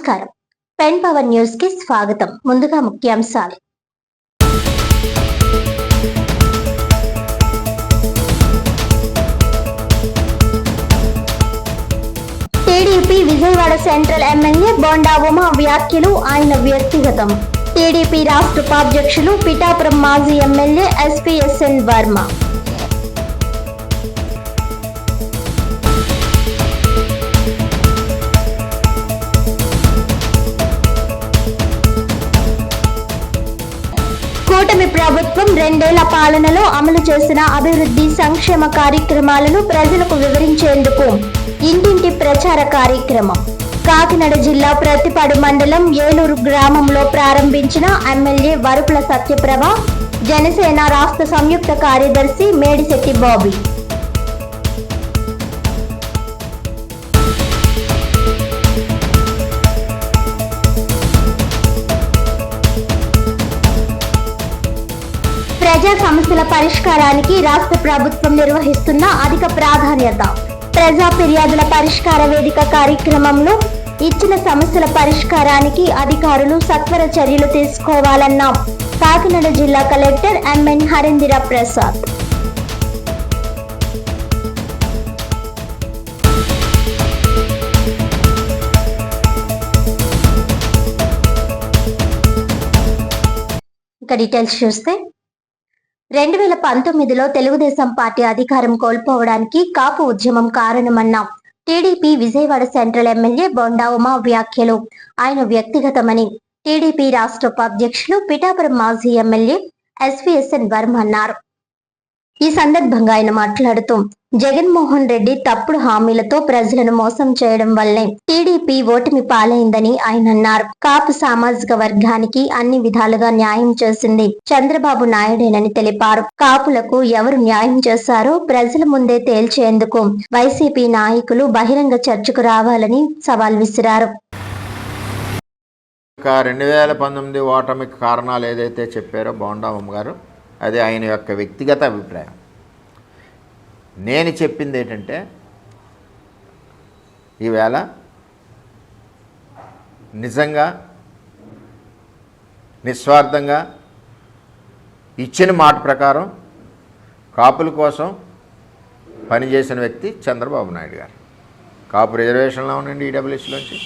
నమస్కారం. Pen power news కి స్వాగతం. ముందుగా ముఖ్యాంశాలు. TDP Vijayawada central MLA Bonda Uma వ్యాఖ్యలు ఆయన వ్యక్తిగతం. టీడీపీ రాష్ట్ర ఉపాధ్యక్షులు పిఠాపురం మాజీ ఎమ్మెల్యే ఎస్పీఎస్ఎన్ వర్మ. కూటమి ప్రభుత్వం 2 ఏళ్ల పాలనలో అమలు చేసిన అభివృద్ధి సంక్షేమ కార్యక్రమాలను ప్రజలకు వివరించేందుకు ఇంటింటి ప్రచార కార్యక్రమం కాకినాడ జిల్లా ప్రతిపాడు మండలం ఏలూరు గ్రామంలో ప్రారంభించిన ఎమ్మెల్యే వరుపుల సత్యప్రభ, జనసేన రాష్ట్ర సంయుక్త కార్యదర్శి మేడిశెట్టి బాబీ. ప్రజా సమస్యల పరిష్కారానికి రాష్ట్ర ప్రభుత్వం నిర్వహిస్తున్న అధిక ప్రాధాన్యత. ప్రజా ఫిర్యాదుల పరిష్కార వేదిక కార్యక్రమంలో ఇచ్చిన సమస్యల పరిష్కారానికి అధికారులు సత్వర చర్యలు తీసుకోవాలన్న కాకినాడ జిల్లా కలెక్టర్ ఎంఎన్ హరేంద్ర ప్రసాద్. ఇక డీటెయిల్స్ చూస్తే 2019లో తెలుగుదేశం పార్టీ అధికారం కోల్పోవడానికి కాపు ఉద్యమం కారణమన్న TDP Vijayawada central MLA Bonda Uma వ్యాఖ్యలు ఆయన వ్యక్తిగతమని టీడీపీ రాష్ట్ర ఉపాధ్యక్షులు పిఠాపురం మాజీ ఎమ్మెల్యే ఎస్పీఎస్ఎన్ వర్మ అన్నారు. ఈ సందర్భంగా ఆయన మాట్లాడుతూ జగన్మోహన్ రెడ్డి తప్పుడు హామీలతో ప్రజలను మోసం చేయడం వల్లే టీడీపీ ఓటమి పాలైందని ఆయన అన్నారు. కాపు సామాజిక వర్గానికి అన్ని విధాలుగా న్యాయం చేసింది చంద్రబాబు నాయుడేనని తెలిపారు. కాపులకు ఎవరు న్యాయం చేశారో ప్రజల ముందే తేల్చేందుకు వైసీపీ నాయకులు బహిరంగ చర్చకు రావాలని సవాల్ విసిరారు. 2019 ఓటమికి కారణాలు ఏదైతే చెప్పారో బోండా ఉమ్మ గారు, అది ఆయన యొక్క వ్యక్తిగత అభిప్రాయం. నేను చెప్పింది ఏంటంటే, ఈవేళ నిజంగా నిస్వార్థంగా ఇచ్చిన మాట ప్రకారం కాపుల కోసం పనిచేసిన వ్యక్తి చంద్రబాబు నాయుడు గారు. కాపు రిజర్వేషన్లు అవనండి, ఈడబ్ల్యూఎస్లోంచి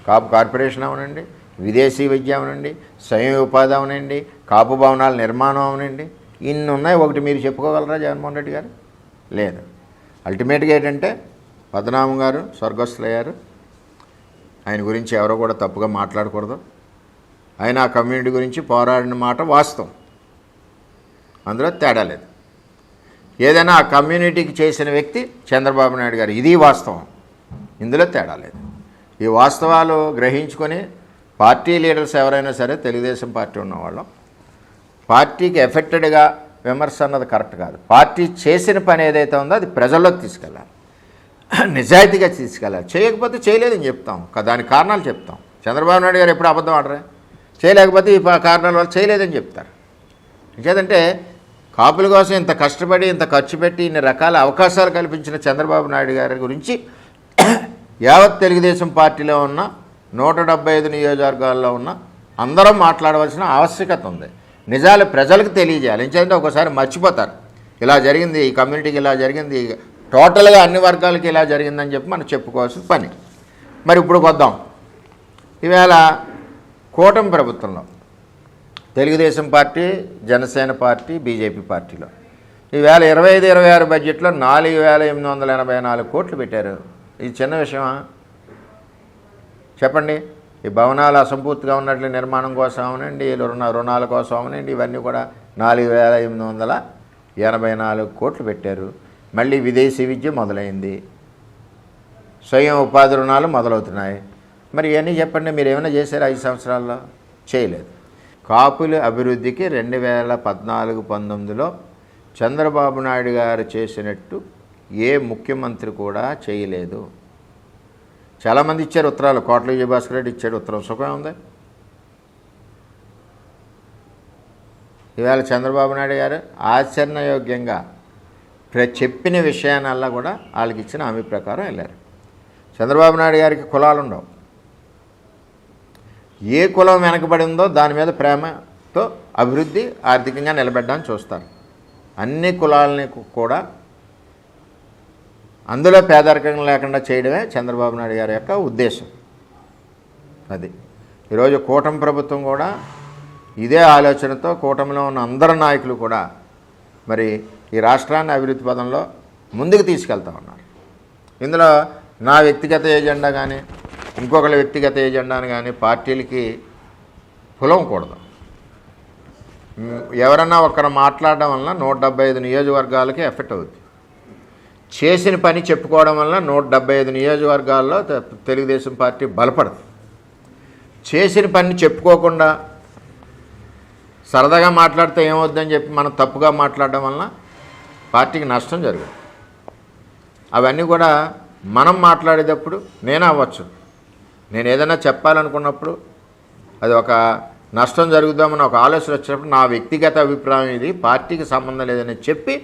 కాపు కార్పొరేషన్ అవనండి, విదేశీ విద్య అవనండి, స్వయం ఉపాధి అవనండి, కాపు భవనాల నిర్మాణం అవనండి, ఇన్ని ఉన్నాయి. ఒకటి మీరు చెప్పుకోగలరా జగన్మోహన్ రెడ్డి గారు? లేదు. అల్టిమేట్గా ఏంటంటే పద్మనాభం గారు స్వర్గస్థులయ్యారు. ఆయన గురించి ఎవరో కూడా తప్పుగా మాట్లాడకూడదు. ఆయన ఆ కమ్యూనిటీ గురించి పోరాడిన మాట వాస్తవం, అందులో తేడా లేదు. ఏదైనా ఆ కమ్యూనిటీకి చేసిన వ్యక్తి చంద్రబాబు నాయుడు గారు, ఇది వాస్తవం, ఇందులో తేడా లేదు. ఈ వాస్తవాలు గ్రహించుకొని పార్టీ లీడర్స్ ఎవరైనా సరే, తెలుగుదేశం పార్టీ ఉన్నవాళ్ళం, పార్టీకి ఎఫెక్టెడ్గా విమర్శ అన్నది కరెక్ట్ కాదు. పార్టీ చేసిన పని ఏదైతే ఉందో అది ప్రజల్లోకి తీసుకెళ్ళాలి, నిజాయితీగా తీసుకెళ్ళాలి. చేయకపోతే చేయలేదని చెప్తాం, దానికి కారణాలు చెప్తాం. చంద్రబాబు నాయుడు గారు ఎప్పుడు అబద్ధం ఆడరే, చేయలేకపోతే ఈ కారణాల వల్ల చేయలేదని చెప్తారు. ఇంకేదంటే కాపుల కోసం ఇంత కష్టపడి ఇంత ఖర్చు పెట్టి ఇన్ని రకాల అవకాశాలు కల్పించిన చంద్రబాబు నాయుడు గారి గురించి యావత్ తెలుగుదేశం పార్టీలో ఉన్న 175 నియోజకవర్గాల్లో ఉన్న అందరం మాట్లాడవలసిన ఆవశ్యకత ఉంది. నిజాలు ప్రజలకు తెలియజేయాలి. ఎందుకంటే ఒకసారి మర్చిపోతారు, ఇలా జరిగింది, ఈ కమ్యూనిటీకి ఇలా జరిగింది, టోటల్గా అన్ని వర్గాలకి ఇలా జరిగిందని చెప్పి మనం చెప్పుకోవాల్సిన పని. మరి ఇప్పుడు వద్దాం. ఈవేళ కూటమి ప్రభుత్వంలో Telugu Desam party, Janasena party, BJP పార్టీలో ఈవేళ 25-26 బడ్జెట్లో 4,884 కోట్లు పెట్టారు. ఇది చిన్న విషయమా చెప్పండి? ఈ భవనాలు అసంపూర్తిగా ఉన్నట్లు నిర్మాణం కోసం అవనండి, రుణాల కోసం అవనండి, ఇవన్నీ కూడా 4,884 కోట్లు పెట్టారు. మళ్ళీ విదేశీ విద్య మొదలైంది, స్వయం ఉపాధి రుణాలు మొదలవుతున్నాయి. మరి ఇవన్నీ చెప్పండి, మీరు ఏమైనా చేశారు 5 సంవత్సరాల్లో? చేయలేదు. కాపుల అభివృద్ధికి 2014-19లో చంద్రబాబు నాయుడు గారు చేసినట్టు ఏ ముఖ్యమంత్రి కూడా చేయలేదు. చాలామంది ఇచ్చారు ఉత్తరాలు, కోట్ల విజయభాస్కర్ రెడ్డి ఇచ్చాడు ఉత్తరం, సుఖమే ఉంది. ఈవేళ చంద్రబాబు నాయుడు గారు ఆచరణయోగ్యంగా చెప్పిన విషయానల్లా కూడా వాళ్ళకి ఇచ్చిన హామీ ప్రకారం వెళ్ళారు. చంద్రబాబు నాయుడు గారికి కులాలు ఉండవు, ఏ కులం వెనకబడి ఉందో దాని మీద ప్రేమతో అభివృద్ధి ఆర్థికంగా నిలబెట్టడానికి చూస్తారు. అన్ని కులాలని కూడా అందులో పేదరికం లేకుండా చేయడమే చంద్రబాబు నాయుడు గారి యొక్క ఉద్దేశం. అది ఈరోజు కూటమి ప్రభుత్వం కూడా ఇదే ఆలోచనతో కూటమిలో ఉన్న అందరు నాయకులు కూడా మరి ఈ రాష్ట్రాన్ని అభివృద్ధి పదంలో ముందుకు తీసుకెళ్తా ఉన్నారు. ఇందులో నా వ్యక్తిగత ఏజెండా కానీ ఇంకొకరి వ్యక్తిగత ఏజెండాని కానీ పార్టీలకి పులవకూడదు. ఎవరన్నా ఒకరు మాట్లాడడం వలన 175 నియోజకవర్గాలకి ఎఫెక్ట్ అవుతుంది. చేసిన పని చెప్పుకోవడం వలన 175 నియోజకవర్గాల్లో తెలుగుదేశం పార్టీ బలపడదు. చేసిన పని చెప్పుకోకుండా సరదాగా మాట్లాడితే ఏమవుద్దని చెప్పి మనం తప్పుగా మాట్లాడడం వలన పార్టీకి నష్టం జరుగుతుంది. అవన్నీ కూడా మనం మాట్లాడేటప్పుడు నేను అవ్వచ్చు, నేను ఏదైనా చెప్పాలనుకున్నప్పుడు అది ఒక నష్టం జరుగుదామని ఒక ఆలోచన వచ్చినప్పుడు నా వ్యక్తిగత అభిప్రాయం ఇది, పార్టీకి సంబంధం లేదని చెప్పి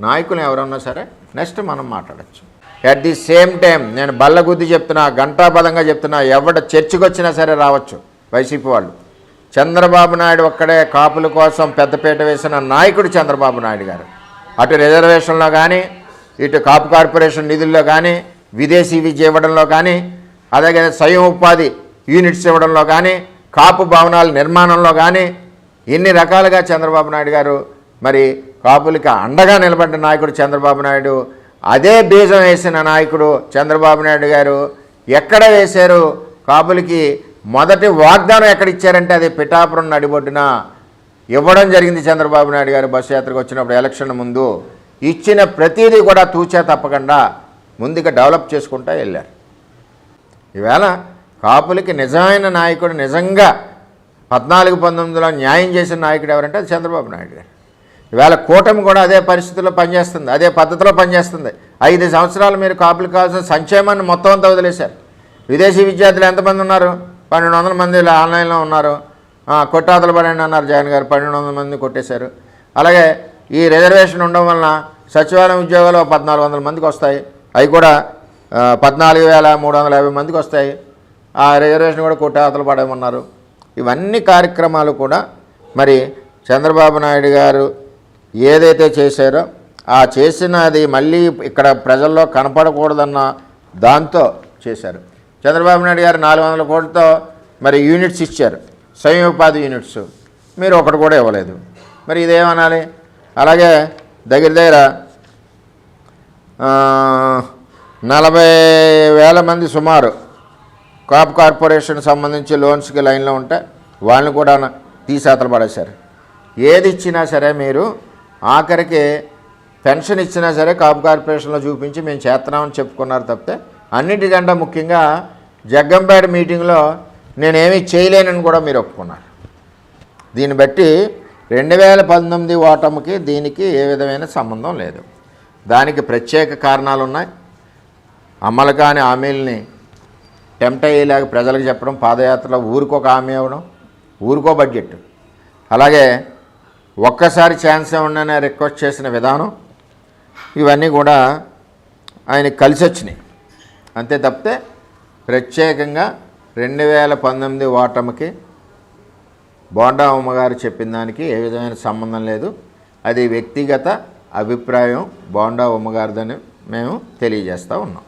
నాయకులు ఎవరన్నా సరే నెక్స్ట్ మనం మాట్లాడచ్చు. అట్ ది సేమ్ టైం నేను బల్లగుద్ది చెప్తున్నా, గంటాపదంగా చెప్తున్నా, ఎవడ చర్చకు వచ్చినా సరే రావచ్చు వైసీపీ వాళ్ళు. చంద్రబాబు నాయుడు ఒక్కడే కాపుల కోసం పెద్దపీట వేసిన నాయకుడు చంద్రబాబు నాయుడు గారు. అటు రిజర్వేషన్లో కానీ, ఇటు కాపు కార్పొరేషన్ నిధుల్లో కానీ, విదేశీ విద్య ఇవ్వడంలో కానీ, అలాగే స్వయం ఉపాధి యూనిట్స్ ఇవ్వడంలో కానీ, కాపు భవనాల నిర్మాణంలో కానీ ఎన్ని రకాలుగా చంద్రబాబు నాయుడు గారు మరి కాపులకి అండగా నిలబడ్డ నాయకుడు చంద్రబాబు నాయుడు. అదే బీజం వేసిన నాయకుడు చంద్రబాబు నాయుడు గారు ఎక్కడ వేశారు? కాపులకి మొదటి వాగ్దానం ఎక్కడ ఇచ్చారంటే అది పిఠాపురం నడిబొడ్డున ఇవ్వడం జరిగింది. చంద్రబాబు నాయుడు గారు బస్సు యాత్రకు వచ్చినప్పుడు ఎలక్షన్ ముందు ఇచ్చిన ప్రతిదీ కూడా తూచా తప్పకుండా ముందుగా డెవలప్ చేసుకుంటూ వెళ్ళారు. ఈవేళ కాపులకి నిజమైన నాయకుడు, నిజంగా 14-19లో న్యాయం చేసిన నాయకుడు ఎవరంటే అది చంద్రబాబు నాయుడు గారు. ఈవేళ కూటమి కూడా అదే పరిస్థితుల్లో పనిచేస్తుంది, అదే పద్ధతిలో పనిచేస్తుంది. 5 సంవత్సరాలు మీరు కాపులకు కావాల్సిన సంక్షేమాన్ని మొత్తం అంతా వదిలేశారు. విదేశీ విద్యార్థులు ఎంతమంది ఉన్నారు? 1200 మంది ఆన్లైన్లో ఉన్నారు. కొట్టాతలు పడండి అన్నారు జగన్ గారు, 1200 మంది కొట్టేశారు. అలాగే ఈ రిజర్వేషన్ ఉండడం వలన సచివాలయం ఉద్యోగాలు 1400 మందికి వస్తాయి, అవి కూడా 14,350 మందికి వస్తాయి. ఆ రిజర్వేషన్ కూడా కొట్టాతలు పడమన్నారు. ఇవన్నీ కార్యక్రమాలు కూడా మరి చంద్రబాబు నాయుడు గారు ఏదైతే చేశారో ఆ చేసినది మళ్ళీ ఇక్కడ ప్రజల్లో కనపడకూడదన్న దాంతో చేశారు. చంద్రబాబు నాయుడు గారు 400 కోట్లతో మరి యూనిట్స్ ఇచ్చారు, స్వయం ఉపాధి యూనిట్స్. మీరు ఒకటి కూడా ఇవ్వలేదు. మరి ఇదేమనాలి? అలాగే దగ్గర 40,000 మంది సుమారు కాపు కార్పొరేషన్ సంబంధించి లోన్స్కి లైన్లో ఉంటే వాళ్ళని కూడా తీసేతలు పడేశారు. ఏది ఇచ్చినా సరే మీరు ఆఖరికి పెన్షన్ ఇచ్చినా సరే కాపు కార్పొరేషన్లో చూపించి మేము చేస్తున్నామని చెప్పుకున్నారు తప్పితే అన్నిటికంటే ముఖ్యంగా జగ్గంపేట మీటింగ్లో నేనేమీ చేయలేనని కూడా మీరు ఒప్పుకున్నారు. దీన్ని బట్టి 2019 ఓటమికి దీనికి ఏ విధమైన సంబంధం లేదు. దానికి ప్రత్యేక కారణాలు ఉన్నాయి. అమలు కాని హామీలని టెంప్ట్ అయ్యేలాగా ప్రజలకు చెప్పడం, పాదయాత్రలో ఊరికొక హామీ ఇవ్వడం, ఊరికో బడ్జెట్, అలాగే ఒక్కసారి ఛాన్స్ ఇవ్వండి రిక్వెస్ట్ చేసిన విధానం, ఇవన్నీ కూడా ఆయనకి కలిసి వచ్చినాయి. అంతే తప్పితే ప్రత్యేకంగా 2019 ఓటమికి బోండా ఉమ్మగారు చెప్పిన దానికి ఏ విధమైన సంబంధం లేదు. అది వ్యక్తిగత అభిప్రాయం బోండా ఉమ్మగారిదని మేము తెలియజేస్తూ ఉన్నాం.